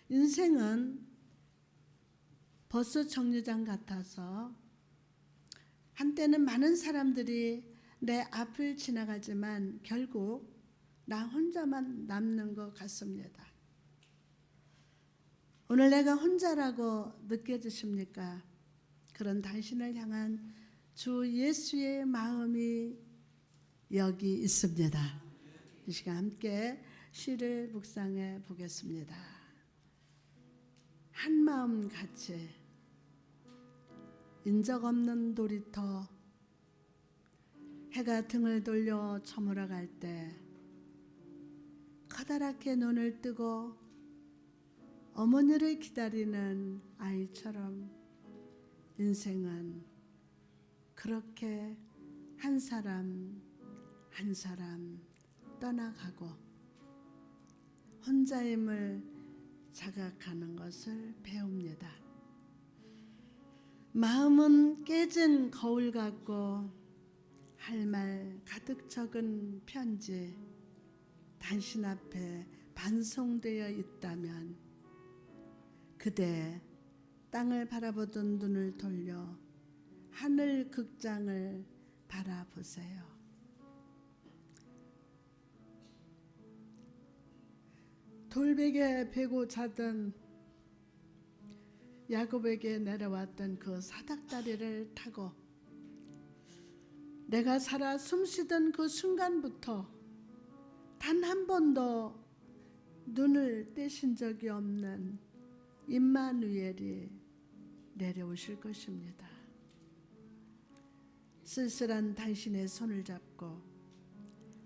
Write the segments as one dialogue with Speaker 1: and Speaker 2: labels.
Speaker 1: 인생은 버스 정류장 같아서 한때는 많은 사람들이 내 앞을 지나가지만 결국 나 혼자만 남는 것 같습니다. 오늘 내가 혼자라고 느껴지십니까? 그런 당신을 향한 주 예수의 마음이 여기 있습니다. 이 시간 함께 시를 묵상해 보겠습니다. 한마음 같이 인적 없는 놀이터, 해가 등을 돌려 저물어갈 때 커다랗게 눈을 뜨고 어머니를 기다리는 아이처럼 인생은 그렇게 한 사람 한 사람 떠나가고 혼자임을 자각하는 것을 배웁니다. 마음은 깨진 거울 같고 할 말 가득 적은 편지 당신 앞에 반송되어 있다면 그대 땅을 바라보던 눈을 돌려 하늘 극장을 바라보세요. 돌베개 베고 자던 야곱에게 내려왔던 그 사닥다리를 타고 내가 살아 숨쉬던 그 순간부터 단 한 번도 눈을 떼신 적이 없는 임마누엘이 내려오실 것입니다. 쓸쓸한 당신의 손을 잡고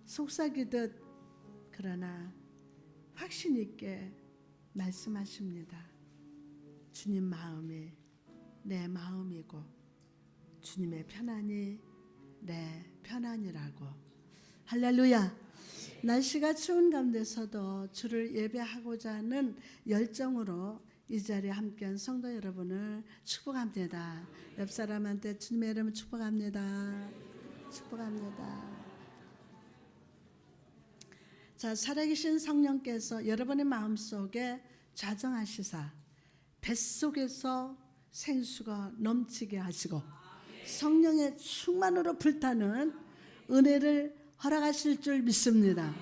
Speaker 1: 속삭이듯 그러나 확신 있게 말씀하십니다. 주님 마음이 내 마음이고 주님의 편안이 내 편안이라고. 할렐루야. 날씨가 추운 가운데서도 주를 예배하고자 하는 열정으로 이 자리에 함께한 성도 여러분을 축복합니다. 옆 사람한테 주님의 이름을 축복합니다. 축복합니다. 자, 살아계신 성령께서 여러분의 마음속에 좌정하시사 뱃속에서 생수가 넘치게 하시고 성령의 충만으로 불타는 은혜를 허락하실 줄 믿습니다.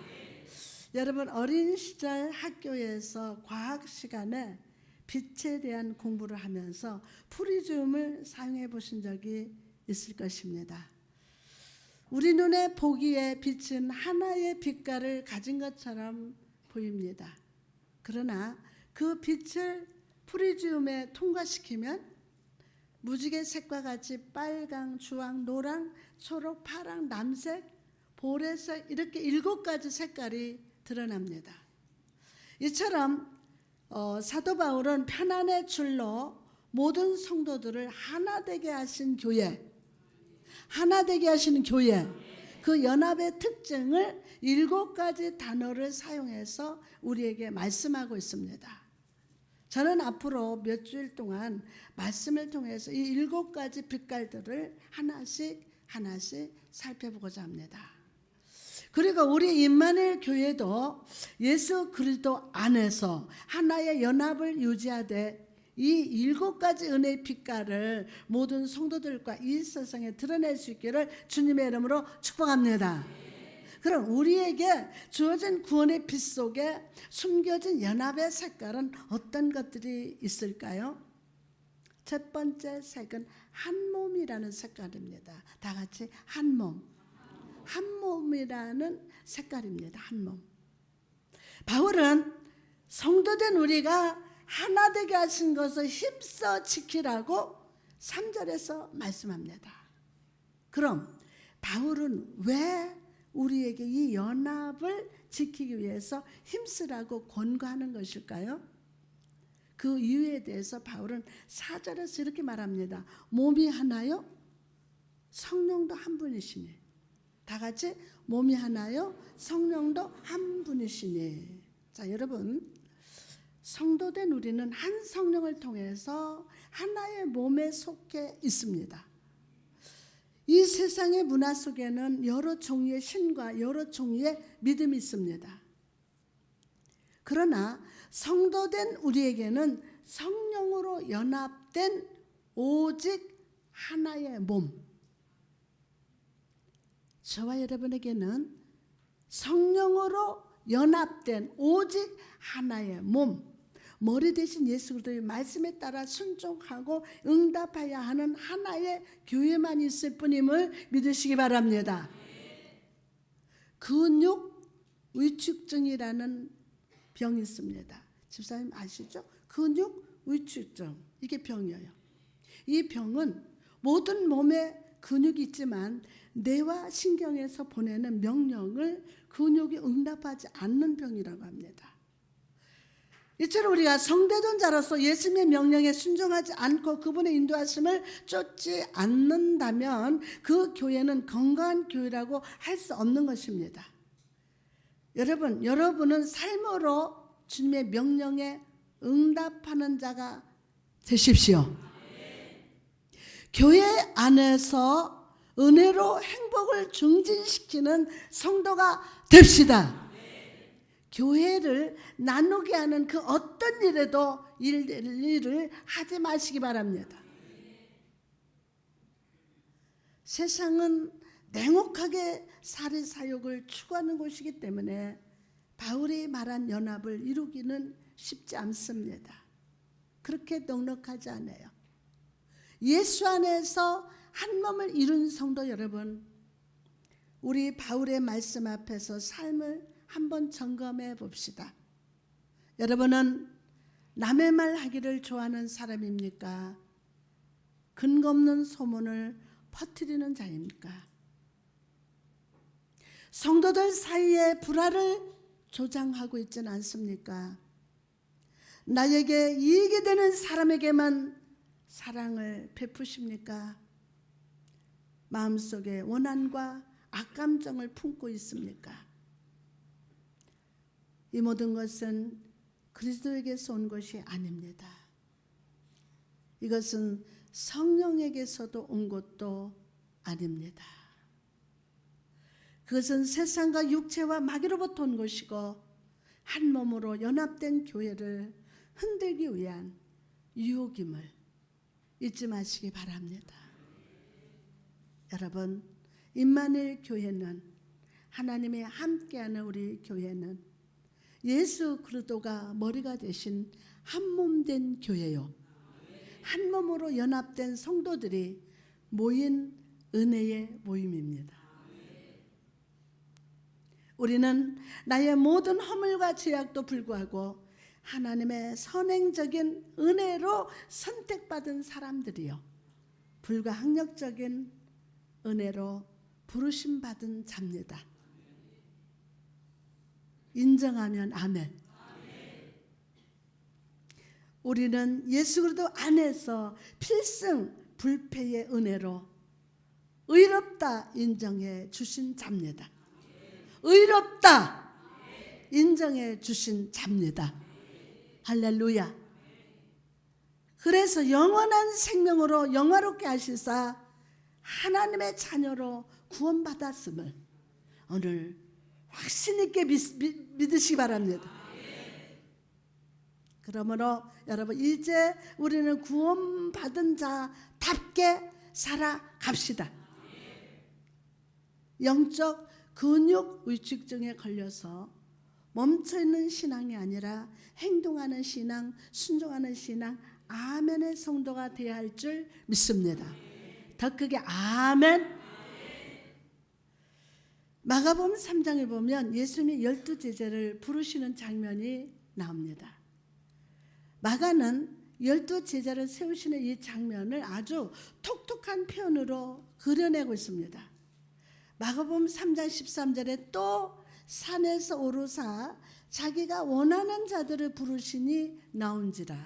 Speaker 1: 여러분 어린 시절 학교에서 과학 시간에 빛에 대한 공부를 하면서 프리즘을 사용해 보신 적이 있을 것입니다. 우리 눈에 보기에 빛은 하나의 빛깔을 가진 것처럼 보입니다. 그러나 그 빛을 프리즘에 통과시키면 무지개 색과 같이 빨강, 주황, 노랑, 초록, 파랑, 남색, 보라색 이렇게 7가지 색깔이 드러납니다. 이처럼 사도 바울은 편안의 줄로 모든 성도들을 하나 되게 하신 교회, 하나 되게 하시는 교회, 그 연합의 특징을 7가지 단어를 사용해서 우리에게 말씀하고 있습니다. 저는 앞으로 몇 주일 동안 말씀을 통해서 이 7가지 빛깔들을 하나씩 살펴보고자 합니다. 그리고 우리 임마누엘 교회도 예수 그리스도 안에서 하나의 연합을 유지하되 이 7가지 은혜의 빛깔을 모든 성도들과 이 세상에 드러낼 수 있기를 주님의 이름으로 축복합니다. 그럼 우리에게 주어진 구원의 빛 속에 숨겨진 연합의 색깔은 어떤 것들이 있을까요? 첫 번째 색은 한 몸이라는 색깔입니다. 다 같이 한 몸. 한 몸이라는 색깔입니다. 한 몸. 바울은 성도된 우리가 하나 되게 하신 것을 힘써 지키라고 3절에서 말씀합니다. 그럼 바울은 왜 우리에게 이 연합을 지키기 위해서 힘쓰라고 권고하는 것일까요? 그 이유에 대해서 바울은 4절에서 이렇게 말합니다. 몸이 하나요? 성령도 한 분이시니. 다 같이 몸이 하나요? 성령도 한 분이시니. 자, 여러분 성도된 우리는 한 성령을 통해서 하나의 몸에 속해 있습니다. 이 세상의 문화 속에는 여러 종류의 신과 여러 종류의 믿음이 있습니다. 그러나 성도된 우리에게는 성령으로 연합된 오직 하나의 몸, 저와 여러분에게는 성령으로 연합된 오직 하나의 몸, 머리 대신 예수 그리스도의 말씀에 따라 순종하고 응답해야 하는 하나의 교회만 있을 뿐임을 믿으시기 바랍니다. 근육 위축증이라는 병이 있습니다. 집사님 아시죠? 근육 위축증, 이게 병이에요. 이 병은 모든 몸에 근육이 있지만 뇌와 신경에서 보내는 명령을 근육이 응답하지 않는 병이라고 합니다. 이처럼 우리가 성대된 자로서 예수님의 명령에 순종하지 않고 그분의 인도하심을 쫓지 않는다면 그 교회는 건강한 교회라고 할 수 없는 것입니다. 여러분은 삶으로 주님의 명령에 응답하는 자가 되십시오. 교회 안에서 은혜로 행복을 증진시키는 성도가 됩시다. 교회를 나누게 하는 그 어떤 일을 하지 마시기 바랍니다. 세상은 냉혹하게 살해사욕을 추구하는 곳이기 때문에 바울이 말한 연합을 이루기는 쉽지 않습니다. 그렇게 넉넉하지 않아요. 예수 안에서 한 몸을 이룬 성도 여러분, 우리 바울의 말씀 앞에서 삶을 한번 점검해 봅시다. 여러분은 남의 말 하기를 좋아하는 사람입니까? 근거 없는 소문을 퍼뜨리는 자입니까? 성도들 사이에 불화를 조장하고 있지는 않습니까? 나에게 이익이 되는 사람에게만 사랑을 베푸십니까? 마음속에 원한과 악감정을 품고 있습니까? 이 모든 것은 그리스도에게서 온 것이 아닙니다. 이것은 성령에게서도 온 것도 아닙니다. 그것은 세상과 육체와 마귀로부터 온 것이고 한 몸으로 연합된 교회를 흔들기 위한 유혹임을 잊지 마시기 바랍니다. 여러분, 임마누엘 교회는, 하나님이 함께하는 우리 교회는 예수 그리스도가 머리가 되신 한 몸 된 교회요, 한 몸으로 연합된 성도들이 모인 은혜의 모임입니다. 우리는 나의 모든 허물과 죄악도 불구하고 하나님의 선행적인 은혜로 선택받은 사람들이요, 불가항력적인 은혜로 부르심받은 자입니다. 인정하면 아멘. 우리는 예수 그리스도 안에서 필승 불패의 은혜로 의롭다 인정해 주신 자입니다. 의롭다 인정해 주신 자입니다. 할렐루야. 그래서 영원한 생명으로 영화롭게 하시사 하나님의 자녀로 구원받았음을 오늘 확신 있게 믿으시기 바랍니다. 그러므로 여러분, 이제 우리는 구원받은 자답게 살아갑시다. 영적 근육 위축증에 걸려서 멈춰있는 신앙이 아니라 행동하는 신앙, 순종하는 신앙, 아멘의 성도가 되어야 할 줄 믿습니다. 더 크게 아멘. 마가복음 3장에 보면 예수님이 12제자를 부르시는 장면이 나옵니다. 마가는 12제자를 세우시는 이 장면을 아주 톡톡한 표현으로 그려내고 있습니다. 마가복음 3장 13절에 또 산에서 오르사 자기가 원하는 자들을 부르시니 나온지라.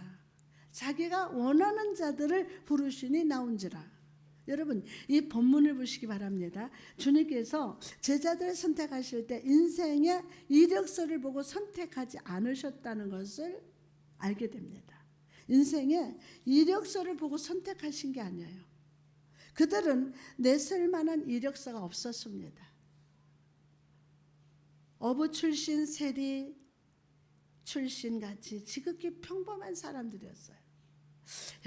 Speaker 1: 자기가 원하는 자들을 부르시니 나온지라. 여러분, 이 본문을 보시기 바랍니다. 주님께서 제자들을 선택하실 때 인생의 이력서를 보고 선택하지 않으셨다는 것을 알게 됩니다. 인생의 이력서를 보고 선택하신 게 아니에요. 그들은 내세울 만한 이력서가 없었습니다. 어부 출신 세리, 출신 같이 지극히 평범한 사람들이었어요.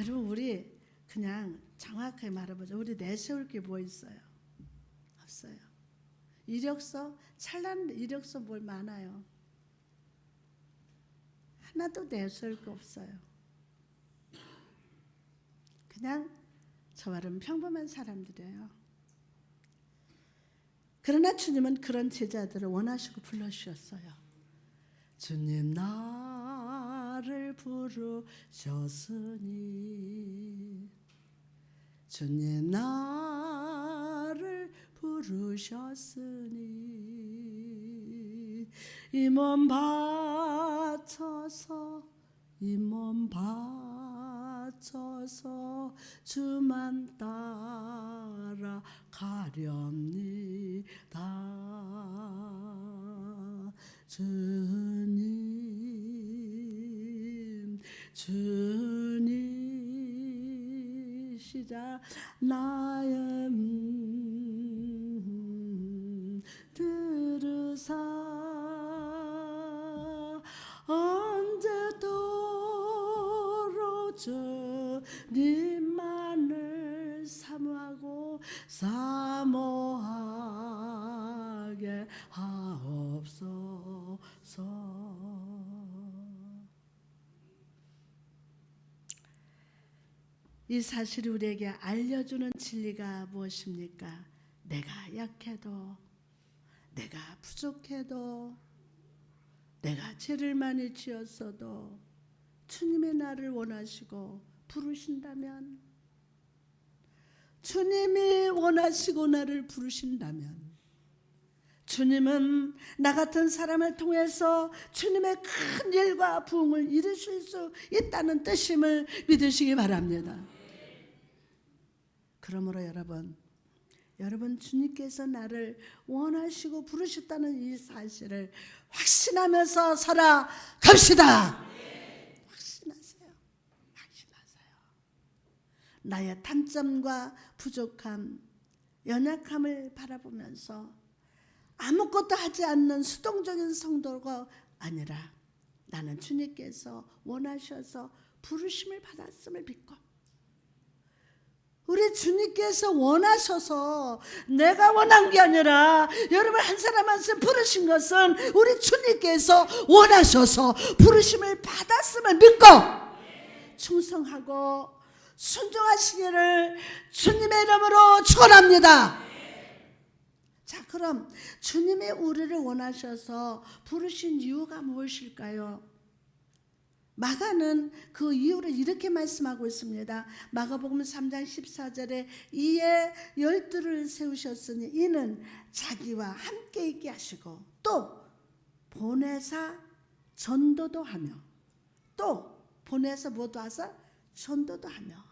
Speaker 1: 여러분, 우리 그냥 정확하게 말해보자. 우리 내세울 게 뭐 있어요? 없어요. 이력서, 찬란한 이력서 뭘 많아요. 하나도 내세울 거 없어요. 그냥 저와는 평범한 사람들이에요. 그러나 주님은 그런 제자들을 원하시고 불러주셨어요. 주님 나를 부르셨으니, 주님 나를 부르셨으니, 이 몸 바쳐서 주만 따라가렵니다. 주님 시작. 나의 들으사 언제도록 주님만을 사모하게 하옵소서. 이 사실이 우리에게 알려주는 진리가 무엇입니까? 내가 약해도, 내가 부족해도, 내가 죄를 많이 지었어도 주님의 나를 원하시고 부르신다면, 주님이 원하시고 나를 부르신다면, 주님은 나 같은 사람을 통해서 주님의 큰 일과 부흥을 이루실 수 있다는 뜻임을 믿으시기 바랍니다. 그러므로 여러분 주님께서 나를 원하시고 부르셨다는 이 사실을 확신하면서 살아갑시다. 확신하세요. 나의 단점과 부족함, 연약함을 바라보면서 아무것도 하지 않는 수동적인 성도가 아니라 나는 주님께서 원하셔서 부르심을 받았음을 믿고, 우리 주님께서 원하셔서 내가 원한 게 아니라 여러분 한 사람 한 사람 부르신 것은 우리 주님께서 원하셔서 부르심을 받았음을 믿고 충성하고 순종하시기를 주님의 이름으로 축원합니다. 자, 그럼 주님이 우리를 원하셔서 부르신 이유가 무엇일까요? 마가는 그 이유를 이렇게 말씀하고 있습니다. 마가복음 3장 14절에 이에 12를 세우셨으니 이는 자기와 함께 있게 하시고 또 보내사 전도도 하며, 또 보내서 뭐도 하사? 전도도 하며.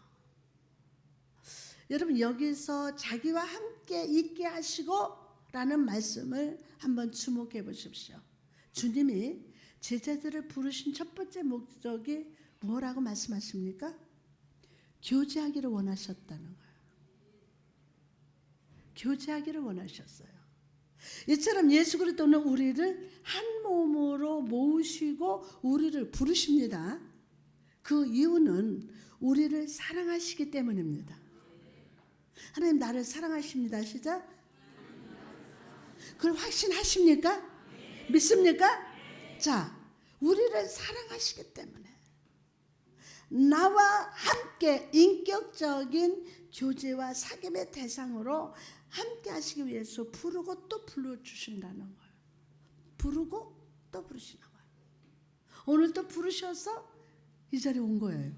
Speaker 1: 여러분, 여기서 자기와 함께 있게 하시고 라는 말씀을 한번 주목해 보십시오. 주님이 제자들을 부르신 첫 번째 목적이 뭐라고 말씀하십니까? 교제하기를 원하셨다는 거예요. 교제하기를 원하셨어요. 이처럼 예수 그리스도는 우리를 한 몸으로 모으시고 우리를 부르십니다. 그 이유는 우리를 사랑하시기 때문입니다. 하나님 나를 사랑하십니다. 시작. 그걸 확신하십니까? 믿습니까? 자, 우리를 사랑하시기 때문에 나와 함께 인격적인 교제와 사귐의 대상으로 함께 하시기 위해서 부르고 또 불러주신다는 거예요. 부르고 또 부르시는 거예요. 오늘 또 부르셔서 이 자리에 온 거예요.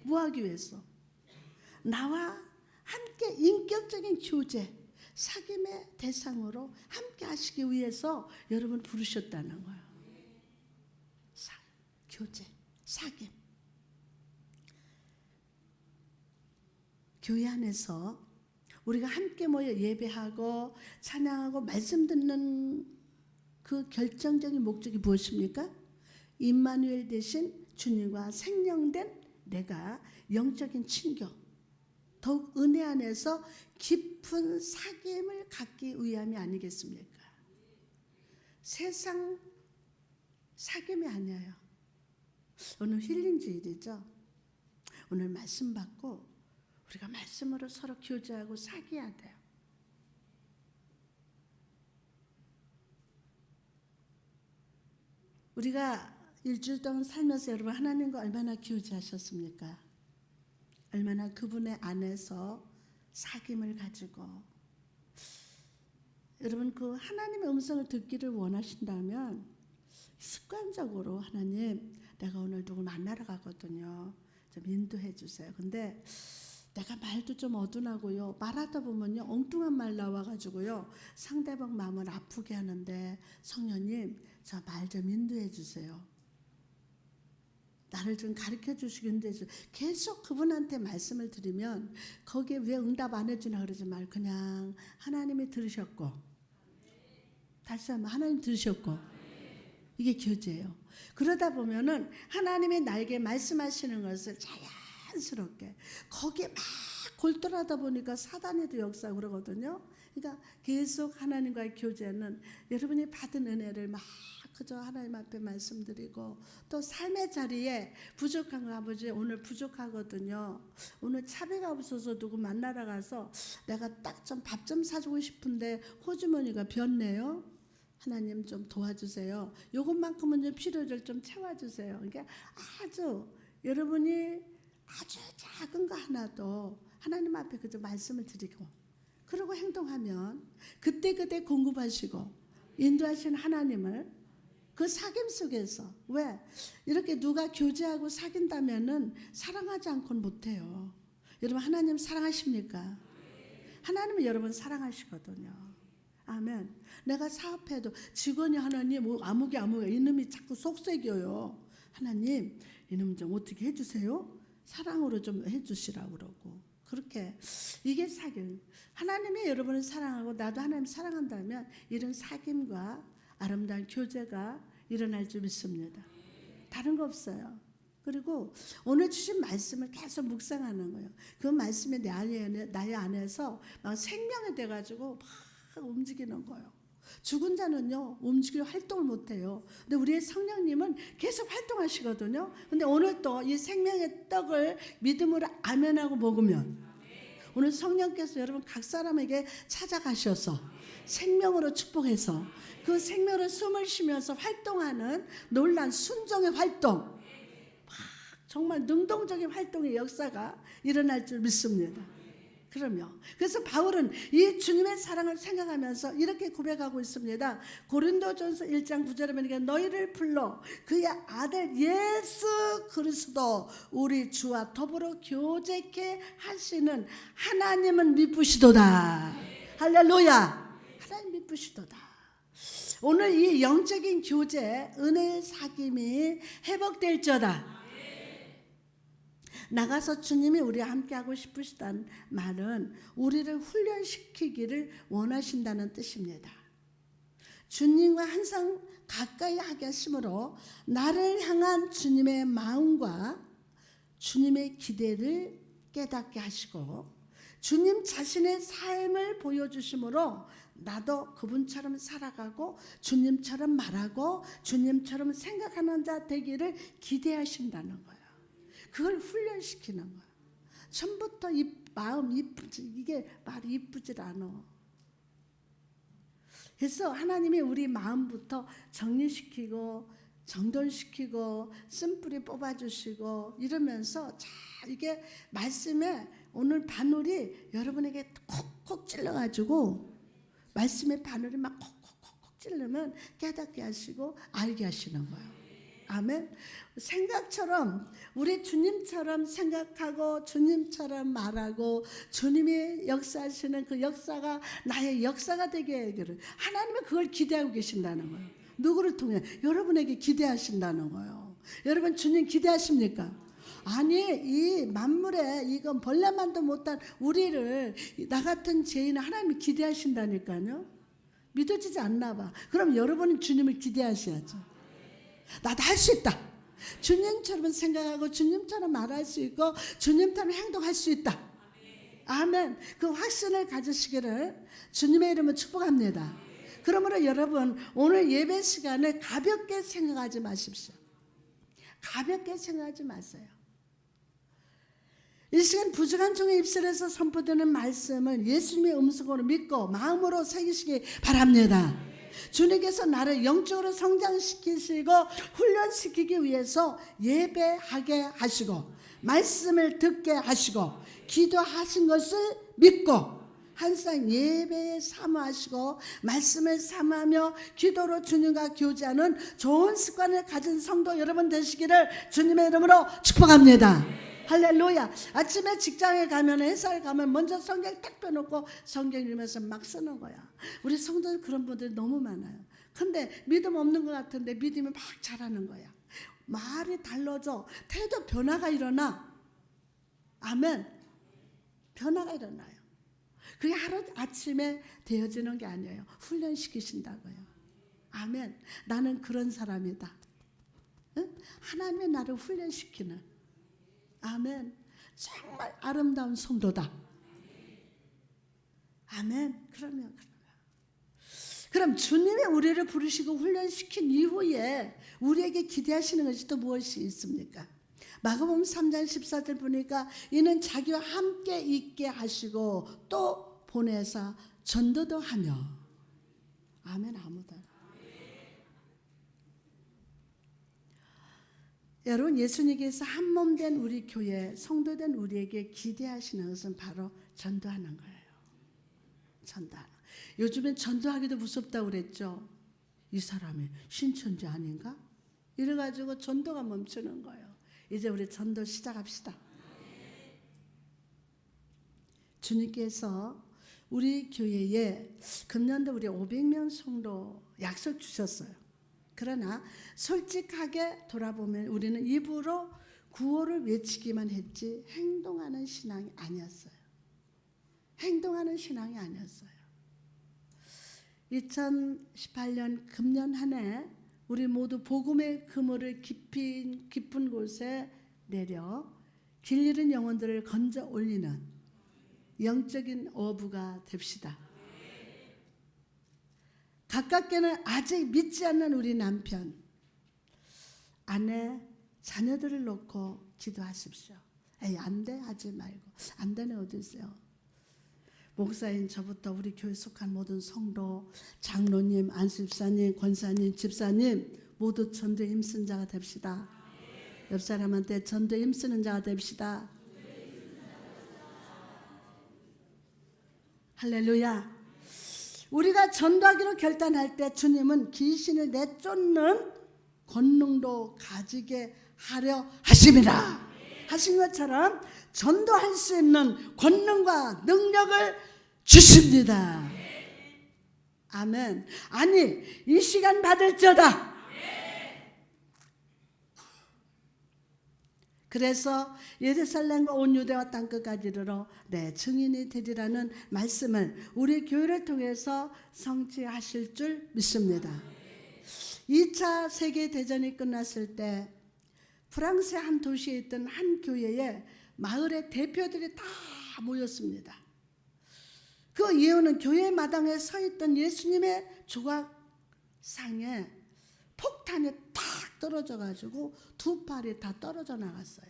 Speaker 1: 뭐 하기 위해서? 나와 함께 인격적인 교제, 사귐의 대상으로 함께 하시기 위해서 여러분 부르셨다는 거예요. 교제, 사귐. 교회 안에서 우리가 함께 모여 예배하고 찬양하고 말씀 듣는 그 결정적인 목적이 무엇입니까? 임마누엘 대신 주님과 생명된 내가 영적인 친교, 더욱 은혜 안에서 깊은 사귐을 갖기 위함이 아니겠습니까? 세상 사귐이 아니에요. 오늘 힐링 주일이죠. 오늘 말씀 받고 우리가 말씀으로 서로 교제하고 사귀어야 돼요. 우리가 일주일 동안 살면서 여러분 하나님과 얼마나 교제하셨습니까? 얼마나 그분의 안에서 사귐을 가지고 여러분 그 하나님의 음성을 듣기를 원하신다면 습관적으로 하나님 내가 오늘 누구 만나러 가거든요. 좀 인도해 주세요. 근데 내가 말도 좀 어둔하고요. 말하다 보면요. 엉뚱한 말 나와가지고요. 상대방 마음을 아프게 하는데 성령님 저 말 좀 인도해 주세요. 나를 좀 가르쳐 주시는데 계속 그분한테 말씀을 드리면 거기에 왜 응답 안 해주나 그러지 말 그냥 하나님이 들으셨고 다시 한번 하나님 들으셨고 이게 교제예요. 그러다 보면은 하나님이 나에게 말씀하시는 것을 자연스럽게 거기에 막 골똘하다 보니까 사단에도 역사하고 그러거든요. 그러니까 계속 하나님과의 교제는 여러분이 받은 은혜를 막 그저 하나님 앞에 말씀드리고 또 삶의 자리에 부족한 거 아버지 오늘 부족하거든요. 오늘 차비가 없어서 누구 만나러 가서 내가 딱 좀 밥 좀 사주고 싶은데 호주머니가 비었네요. 하나님 좀 도와주세요. 요것만큼은 좀 필요를 좀 채워주세요. 그러니까 아주 여러분이 아주 작은 거 하나도 하나님 앞에 그저 말씀을 드리고 그러고 행동하면 그때그때 공급하시고 인도하신 하나님을 그 사귐 속에서 왜 이렇게 누가 교제하고 사귄다면은 사랑하지 않고는 못해요. 여러분 하나님 사랑하십니까? 하나님은 여러분 사랑하시거든요. 아멘. 내가 사업해도 직원이 하나님 아무개 이놈이 자꾸 속색여요. 하나님 이놈 좀 어떻게 해주세요. 사랑으로 좀 해주시라고 그러고 그렇게 이게 사귐. 하나님이 여러분을 사랑하고 나도 하나님 사랑한다면 이런 사귐과 아름다운 교제가 일어날 줄 믿습니다. 다른 거 없어요. 그리고 오늘 주신 말씀을 계속 묵상하는 거예요. 그 말씀이 나의 안에서 막 생명이 돼가지고 막 움직이는 거예요. 죽은 자는요 움직일 활동을 못해요. 근데 우리의 성령님은 계속 활동하시거든요. 근데 오늘 또 이 생명의 떡을 믿음으로 아멘하고 먹으면 오늘 성령께서 여러분 각 사람에게 찾아가셔서 생명으로 축복해서 그 생명으로 숨을 쉬면서 활동하는 놀란 순종의 활동 정말 능동적인 활동의 역사가 일어날 줄 믿습니다. 그래서 바울은 이 주님의 사랑을 생각하면서 이렇게 고백하고 있습니다. 고린도전서 1장 9절에 보니까 너희를 불러 그의 아들 예수 그리스도 우리 주와 더불어 교제케 하시는 하나님은 미쁘시도다. 할렐루야. 하나님 미쁘시도다. 오늘 이 영적인 교제 은혜의 사귐이 회복될지어다. 나가서 주님이 우리와 함께하고 싶으시다는 말은 우리를 훈련시키기를 원하신다는 뜻입니다. 주님과 항상 가까이 하게 하심으로 나를 향한 주님의 마음과 주님의 기대를 깨닫게 하시고 주님 자신의 삶을 보여주심으로 나도 그분처럼 살아가고 주님처럼 말하고 주님처럼 생각하는 자 되기를 기대하신다는 거예요. 그걸 훈련시키는 거야. 처음부터 이 마음 이쁘지 이게 말이 이쁘질 않아. 그래서 하나님이 우리 마음부터 정리시키고 정돈시키고 쓴뿌리 뽑아주시고 이러면서 자 이게 말씀에 오늘 바늘이 여러분에게 콕콕 찔러가지고 말씀의 바늘이 막 콕콕콕 찔르면 깨닫게 하시고 알게 하시는 거예요. 아멘. 생각처럼 우리 주님처럼 생각하고 주님처럼 말하고 주님이 역사하시는 그 역사가 나의 역사가 되게 하기를 하나님은 그걸 기대하고 계신다는 거예요. 누구를 통해? 여러분에게 기대하신다는 거예요. 여러분 주님 기대하십니까? 아니 이 만물에 이건 벌레만도 못한 우리를 나 같은 죄인을 하나님이 기대하신다니까요. 믿어지지 않나 봐. 그럼 여러분은 주님을 기대하셔야죠. 나도 할 수 있다. 주님처럼 생각하고 주님처럼 말할 수 있고 주님처럼 행동할 수 있다. 아멘. 그 확신을 가지시기를 주님의 이름으로 축복합니다. 그러므로 여러분 오늘 예배 시간을 가볍게 생각하지 마십시오. 가볍게 생각하지 마세요. 이 시간 부족한 종의 입술에서 선포되는 말씀을 예수님의 음성으로 믿고 마음으로 새기시기 바랍니다. 주님께서 나를 영적으로 성장시키시고 훈련시키기 위해서 예배하게 하시고 말씀을 듣게 하시고 기도하신 것을 믿고 항상 예배에 사모하시고 말씀을 사모하며 기도로 주님과 교제하는 좋은 습관을 가진 성도 여러분 되시기를 주님의 이름으로 축복합니다. 할렐루야. 아침에 직장에 가면 회사에 가면 먼저 성경 딱 펴놓고 성경 읽으면서 막 쓰는 거야. 우리 성도들 그런 분들이 너무 많아요. 근데 믿음 없는 것 같은데 믿음이 막 자라는 거야. 말이 달라져. 태도 변화가 일어나. 아멘. 변화가 일어나요. 그게 하루 아침에 되어지는 게 아니에요. 훈련시키신다고요. 아멘. 나는 그런 사람이다. 응? 하나님의 나를 훈련시키는. 아멘. 정말 아름다운 성도다. 아멘. 그럼 주님이 우리를 부르시고 훈련시킨 이후에 우리에게 기대하시는 것이 또 무엇이 있습니까? 마가복음 3장 14절 보니까 이는 자기와 함께 있게 하시고 또 보내사 전도도 하며. 아멘. 아무도. 여러분 예수님께서 한몸 된 우리 교회 성도된 우리에게 기대하시는 것은 바로 전도하는 거예요. 전도하는. 요즘엔 전도하기도 무섭다고 그랬죠. 이 사람이 신천지 아닌가? 이래가지고 전도가 멈추는 거예요. 이제 우리 전도 시작합시다. 주님께서 우리 교회에 금년도 우리 500명 성도 약속 주셨어요. 그러나 솔직하게 돌아보면 우리는 입으로 구호를 외치기만 했지 행동하는 신앙이 아니었어요. 행동하는 신앙이 아니었어요. 2018년 금년 한 해 우리 모두 복음의 그물을 깊은 곳에 내려 길 잃은 영혼들을 건져 올리는 영적인 어부가 됩시다. 가깝게는 아직 믿지 않는 우리 남편, 아내, 자녀들을 놓고 기도하십시오. 에이 안 돼 하지 말고. 안 되는 어디 있어요. 목사인 저부터 우리 교회 속한 모든 성도, 장로님, 안수집사님, 권사님, 집사님 모두 전도에 힘쓴 자가 됩시다. 옆 사람한테 전도에 힘쓰는 자가 됩시다. 할렐루야. 우리가 전도하기로 결단할 때 주님은 귀신을 내쫓는 권능도 가지게 하려 하심이라. 하신 것처럼 전도할 수 있는 권능과 능력을 주십니다. 아멘. 아니 이 시간 받을지어다. 그래서 예루살렘과 온 유대와 땅끝까지 이르러 내 증인이 되리라는 말씀을 우리 교회를 통해서 성취하실 줄 믿습니다. 2차 세계대전이 끝났을 때 프랑스의 한 도시에 있던 한 교회에 마을의 대표들이 다 모였습니다. 그 이유는 교회 마당에 서 있던 예수님의 조각상에 폭탄이 탁 떨어져 가지고 두 팔이 다 떨어져 나갔어요.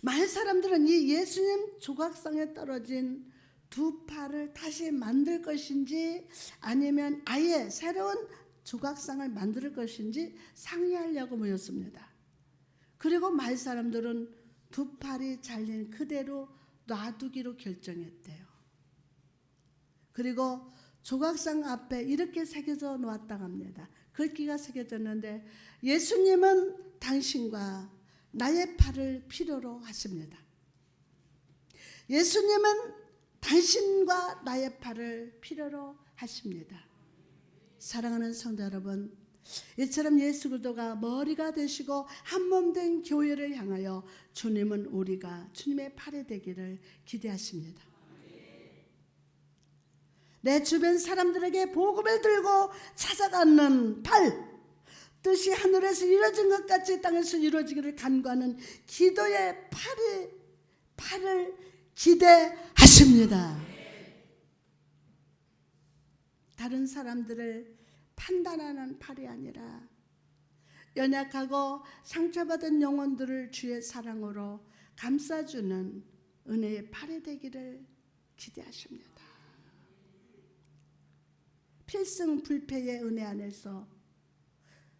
Speaker 1: 마을 사람들은 이 예수님 조각상에 떨어진 두 팔을 다시 만들 것인지 아니면 아예 새로운 조각상을 만들 것인지 상의하려고 모였습니다. 그리고 마을 사람들은 두 팔이 잘린 그대로 놔두기로 결정했대요. 그리고 조각상 앞에 이렇게 새겨져 놓았다고 합니다. 글귀가 새겨졌는데 예수님은 당신과 나의 팔을 필요로 하십니다. 예수님은 당신과 나의 팔을 필요로 하십니다. 사랑하는 성도 여러분, 이처럼 예수 그리스도가 머리가 되시고 한몸 된 교회를 향하여 주님은 우리가 주님의 팔이 되기를 기대하십니다. 내 주변 사람들에게 복음을 들고 찾아가는 팔, 뜻이 하늘에서 이루어진 것 같이 땅에서 이루어지기를 간구하는 기도의 팔을 기대하십니다. 다른 사람들을 판단하는 팔이 아니라 연약하고 상처받은 영혼들을 주의 사랑으로 감싸주는 은혜의 팔이 되기를 기대하십니다. 필승불패의 은혜 안에서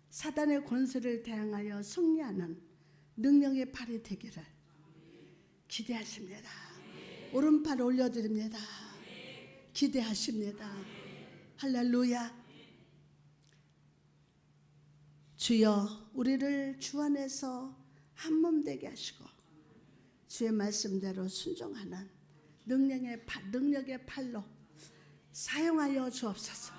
Speaker 1: 사단의 권세를 대항하여 승리하는 능력의 팔이 되기를 기대하십니다. 오른팔 올려드립니다. 기대하십니다. 할렐루야. 주여, 우리를 주 안에서 한 몸 되게 하시고 주의 말씀대로 순종하는 능력의 팔로 사용하여 주옵소서.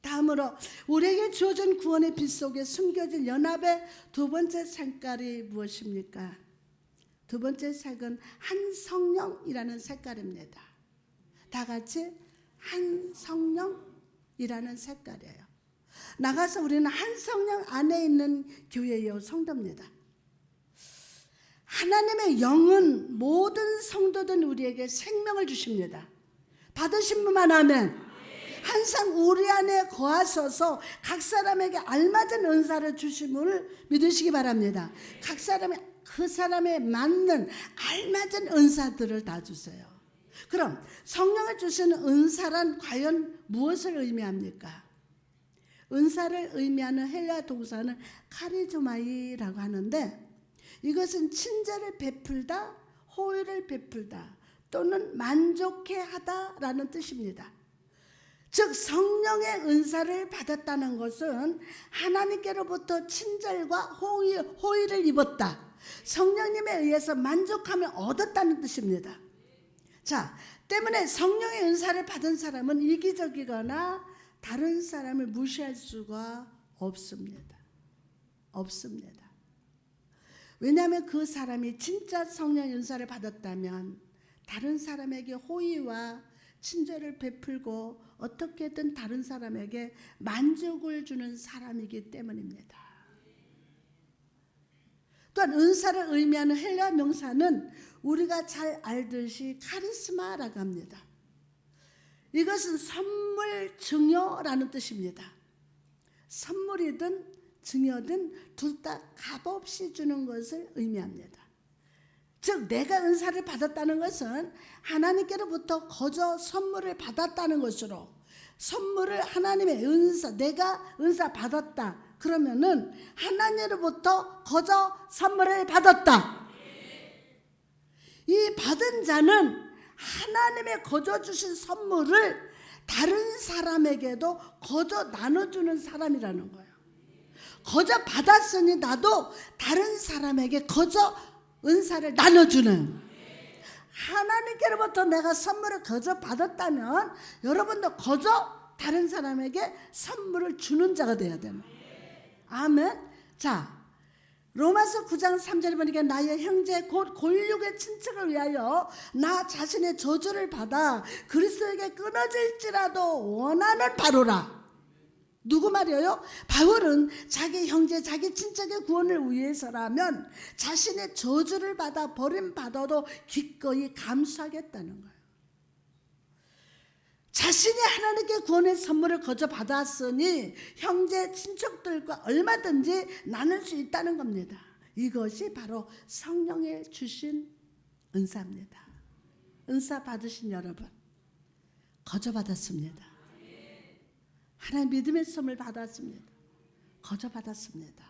Speaker 1: 다음으로 우리에게 주어진 구원의 빛 속에 숨겨진 연합의 두 번째 색깔이 무엇입니까? 두 번째 색은 한 성령이라는 색깔입니다. 다 같이 한 성령이라는 색깔이에요. 나가서 우리는 한 성령 안에 있는 교회요 성도입니다. 하나님의 영은 모든 성도된 우리에게 생명을 주십니다. 받으신 분만 아멘. 항상 우리 안에 거하셔서 각 사람에게 알맞은 은사를 주심을 믿으시기 바랍니다. 각 사람이 그 사람에 맞는 알맞은 은사들을 다 주세요. 그럼 성령을 주시는 은사란 과연 무엇을 의미합니까? 은사를 의미하는 헬라 동사는 카리조마이라고 하는데 이것은 친절을 베풀다, 호의를 베풀다 또는 만족해 하다라는 뜻입니다. 즉 성령의 은사를 받았다는 것은 하나님께로부터 친절과 호의를 입었다. 성령님에 의해서 만족함을 얻었다는 뜻입니다. 자, 때문에 성령의 은사를 받은 사람은 이기적이거나 다른 사람을 무시할 수가 없습니다. 없습니다. 왜냐하면 그 사람이 진짜 성령의 은사를 받았다면 다른 사람에게 호의와 친절을 베풀고 어떻게든 다른 사람에게 만족을 주는 사람이기 때문입니다. 또한 은사를 의미하는 헬라 명사는 우리가 잘 알듯이 카리스마라고 합니다. 이것은 선물, 증여라는 뜻입니다. 선물이든 증여든 둘 다 값없이 주는 것을 의미합니다. 즉 내가 은사를 받았다는 것은 하나님께로부터 거저 선물을 받았다는 것으로 선물을 하나님의 은사, 내가 은사 받았다 그러면은 하나님으로부터 거저 선물을 받았다. 이 받은 자는 하나님의 거저 주신 선물을 다른 사람에게도 거저 나눠주는 사람이라는 거예요. 거저 받았으니 나도 다른 사람에게 거저 은사를 나눠주는, 하나님께로부터 내가 선물을 거저 받았다면 여러분도 거저 다른 사람에게 선물을 주는 자가 되어야 되는 거예요. 아멘. 자, 로마서 9장 3절에 보니까 나의 형제 곧 골육의 친척을 위하여 나 자신의 저주를 받아 그리스도에게 끊어질지라도 원하는 바로라. 누구 말이에요? 바울은 자기 형제, 자기 친척의 구원을 위해서라면 자신의 저주를 받아 버림받아도 기꺼이 감수하겠다는 거예요. 자신이 하나님께 구원의 선물을 거저 받았으니 형제, 친척들과 얼마든지 나눌 수 있다는 겁니다. 이것이 바로 성령의 주신 은사입니다. 은사 받으신 여러분, 거저 받았습니다. 하나님 믿음의 선물 받았습니다. 거저 받았습니다.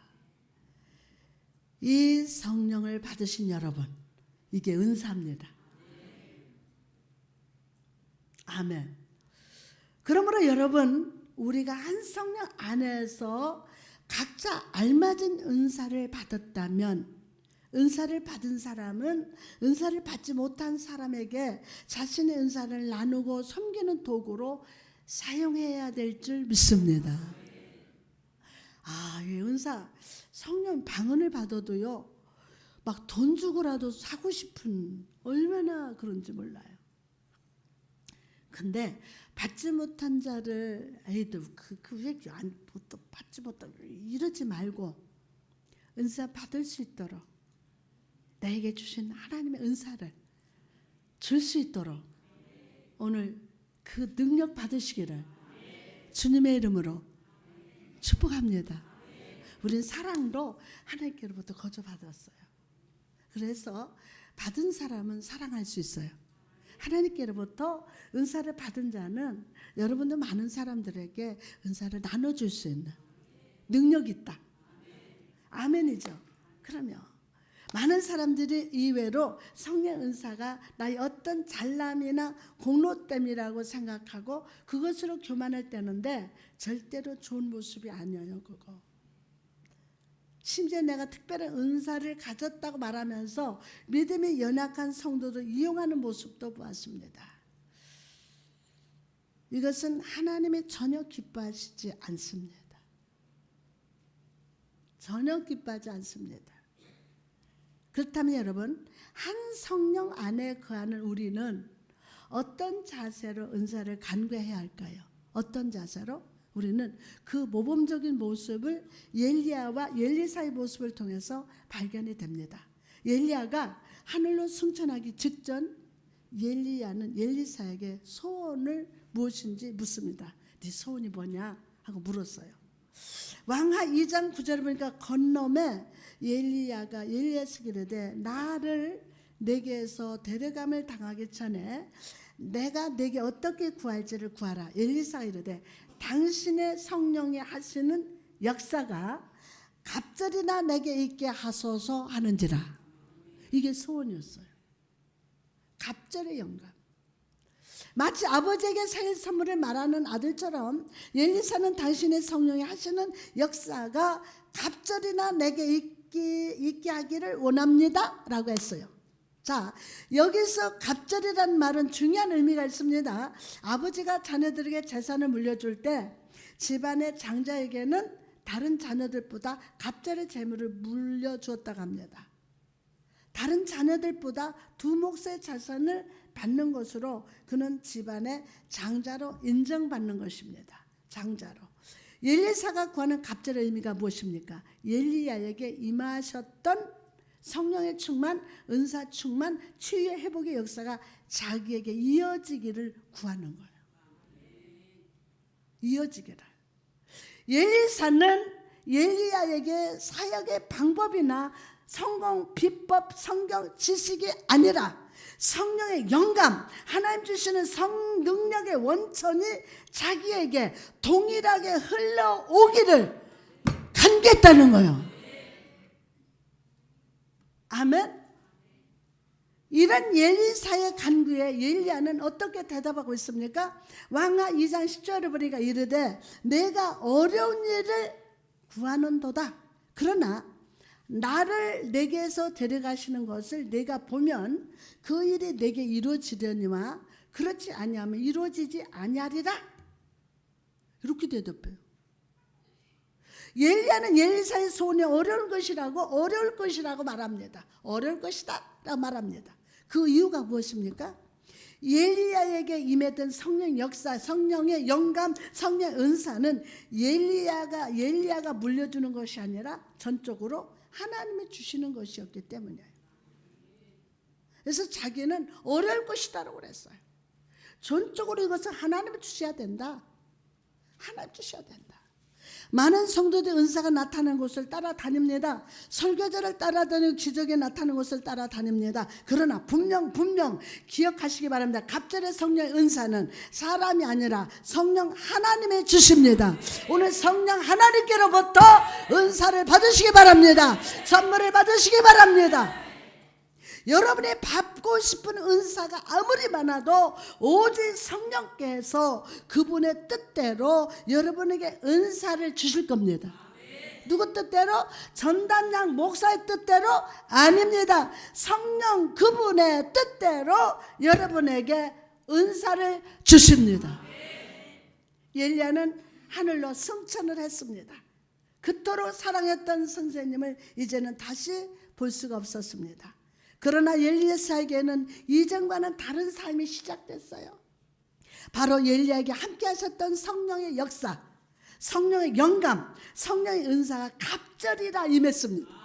Speaker 1: 이 성령을 받으신 여러분, 이게 은사입니다. 아멘. 그러므로 여러분, 우리가 한 성령 안에서 각자 알맞은 은사를 받았다면 은사를 받은 사람은 은사를 받지 못한 사람에게 자신의 은사를 나누고 섬기는 도구로 사용해야 될 줄 믿습니다. 아, 이 은사, 성령 방언을 받아도요, 막 돈 주고라도 사고 싶은, 얼마나 그런지 몰라요. 근데 받지 못한 자를 에이도 왜 받지 못하고 이러지 말고 은사 받을 수 있도록 나에게 주신 하나님의 은사를 줄 수 있도록 오늘 그 능력 받으시기를 주님의 이름으로 축복합니다. 우린 사랑도 하나님께로부터 거저받았어요. 그래서 받은 사람은 사랑할 수 있어요. 하나님께로부터 은사를 받은 자는 여러분들 많은 사람들에게 은사를 나눠줄 수 있는 능력이 있다. 아멘이죠. 그러면 많은 사람들이 이외로 성령 은사가 나의 어떤 잘남이나 공로됨이라고 생각하고 그것으로 교만을 떼는데 절대로 좋은 모습이 아니에요. 그거. 심지어 내가 특별한 은사를 가졌다고 말하면서 믿음이 연약한 성도를 이용하는 모습도 보았습니다. 이것은 하나님이 전혀 기뻐하시지 않습니다. 전혀 기뻐하지 않습니다. 그렇다면 여러분, 한 성령 안에 거하는 우리는 어떤 자세로 은사를 간구해야 할까요? 어떤 자세로? 우리는 그 모범적인 모습을 엘리야와 엘리사의 모습을 통해서 발견이 됩니다. 엘리야가 하늘로 승천하기 직전 엘리야는 엘리사에게 소원을 무엇인지 묻습니다. 네 소원이 뭐냐 하고 물었어요. 왕하 2장 9절을 보니까 건너매 엘리야가 엘리야에게 이르되 나를 내게에서 데려감을 당하기 전에 내가 내게 어떻게 구할지를 구하라. 엘리사가 이르되 당신의 성령이 하시는 역사가 갑절이나 내게 있게 하소서 하는지라. 이게 소원이었어요. 갑절의 영감. 마치 아버지에게 생일 선물을 말하는 아들처럼 엘리사는 당신의 성령이 하시는 역사가 갑절이나 내게 있게 하기를 원합니다 라고 했어요. 자, 여기서 갑절이라는 말은 중요한 의미가 있습니다. 아버지가 자녀들에게 재산을 물려줄 때 집안의 장자에게는 다른 자녀들보다 갑절의 재물을 물려주었다고 합니다. 다른 자녀들보다 두 몫의 재산을 받는 것으로 그는 집안의 장자로 인정받는 것입니다. 장자로. 엘리사가 구하는 갑절의 의미가 무엇입니까? 엘리야에게 임하셨던 성령의 충만, 은사 충만, 치유의 회복의 역사가 자기에게 이어지기를 구하는 거예요. 이어지기를. 엘리사는 엘리야에게 사역의 방법이나 성공 비법, 성경 지식이 아니라 성령의 영감, 하나님 주시는 성능력의 원천이 자기에게 동일하게 흘러오기를 간구했다는 거예요. 아멘. 이런 엘리사의 간구에 엘리야는 어떻게 대답하고 있습니까? 왕하 2장 10절에 보니까 이르되 내가 어려운 일을 구하는도다. 그러나 나를 내게서 데려가시는 것을 내가 보면 그 일이 내게 이루어지려니와 그렇지 아니하면 이루어지지 아니하리라. 이렇게 대답해요. 엘리야는 엘리사의 소원이 어려울 것이라고 말합니다. 어려울 것이다 라고 말합니다. 그 이유가 무엇입니까? 엘리야에게 임했던 성령 역사, 성령의 영감, 성령 은사는 엘리야가 물려주는 것이 아니라 전적으로 하나님이 주시는 것이었기 때문이에요. 그래서 자기는 어려울 것이다라고 그랬어요. 전적으로 이것은 하나님이 주셔야 된다. 하나님 주셔야 된다. 많은 성도들이 은사가 나타나는 곳을 따라다닙니다. 설교자를 따라다니고 기적이 나타나는 곳을 따라다닙니다. 그러나 분명 기억하시기 바랍니다. 갑절의 성령의 은사는 사람이 아니라 성령 하나님의 주십니다. 오늘 성령 하나님께로부터 은사를 받으시기 바랍니다. 선물을 받으시기 바랍니다. 여러분이 받고 싶은 은사가 아무리 많아도 오직 성령께서 그분의 뜻대로 여러분에게 은사를 주실 겁니다. 누구 뜻대로? 전단장 목사의 뜻대로? 아닙니다. 성령 그분의 뜻대로 여러분에게 은사를 주십니다. 엘리야는 하늘로 승천을 했습니다. 그토록 사랑했던 선생님을 이제는 다시 볼 수가 없었습니다. 그러나 엘리사에게는 이전과는 다른 삶이 시작됐어요. 바로 엘리야에게 함께 하셨던 성령의 역사, 성령의 영감, 성령의 은사가 갑절이라 임했습니다.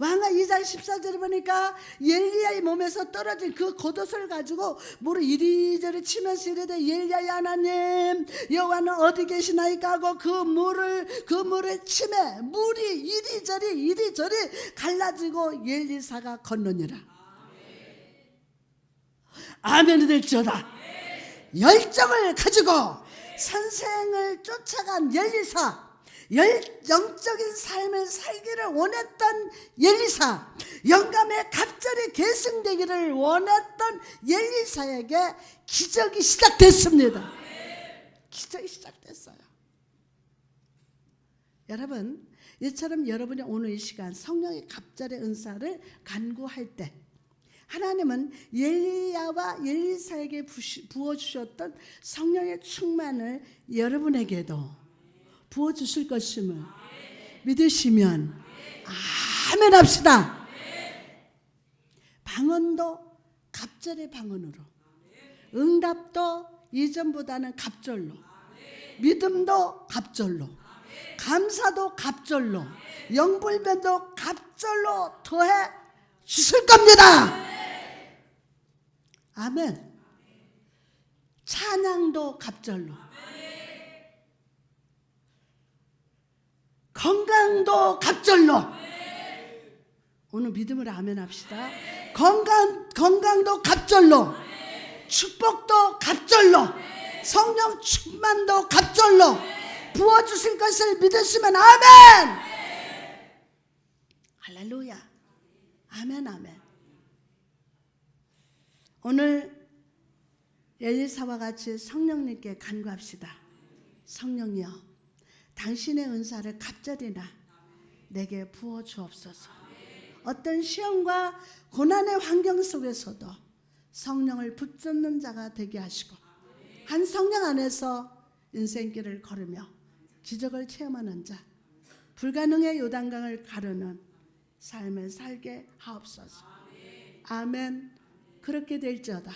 Speaker 1: 왕하 2장 14절에 보니까 엘리야의 몸에서 떨어진 그 겉옷을 가지고 물을 이리저리 치면서 이르되 엘리야의 하나님 여호와는 어디 계시나이까 하고 그 물을 치매 물이 이리저리 갈라지고 엘리사가 건너니라. 아멘이 될지어다. 열정을 가지고 선생을 쫓아간 엘리사, 영적인 삶을 살기를 원했던 엘리사, 영감의 갑절이 계승되기를 원했던 엘리사에게 기적이 시작됐습니다. 기적이 시작됐어요. 여러분, 이처럼 여러분이 오늘 이 시간 성령의 갑절의 은사를 간구할 때 하나님은 엘리야와 엘리사에게 부어주셨던 성령의 충만을 여러분에게도 부어주실 것임을 믿으시면 아멘 합시다. 방언도 갑절의 방언으로, 응답도 이전보다는 갑절로, 믿음도 갑절로, 감사도 갑절로, 영불변도 갑절로 더해 주실 겁니다. 아멘. 찬양도 갑절로, 건강도 갑절로. 오늘 믿음으로 아멘 합시다. 건강도 갑절로, 축복도 갑절로, 성령 충만도 갑절로 부어주실 것을 믿으시면 아멘. 할렐루야. 아멘 아멘. 오늘 엘리사와 같이 성령님께 간구합시다. 성령이여, 당신의 은사를 갑절이나 내게 부어 주옵소서. 어떤 시험과 고난의 환경 속에서도 성령을 붙잡는 자가 되게 하시고 한 성령 안에서 인생길을 걸으며 기적을 체험하는 자, 불가능의 요단강을 가르는 삶을 살게 하옵소서. 아멘. 그렇게 될지어다.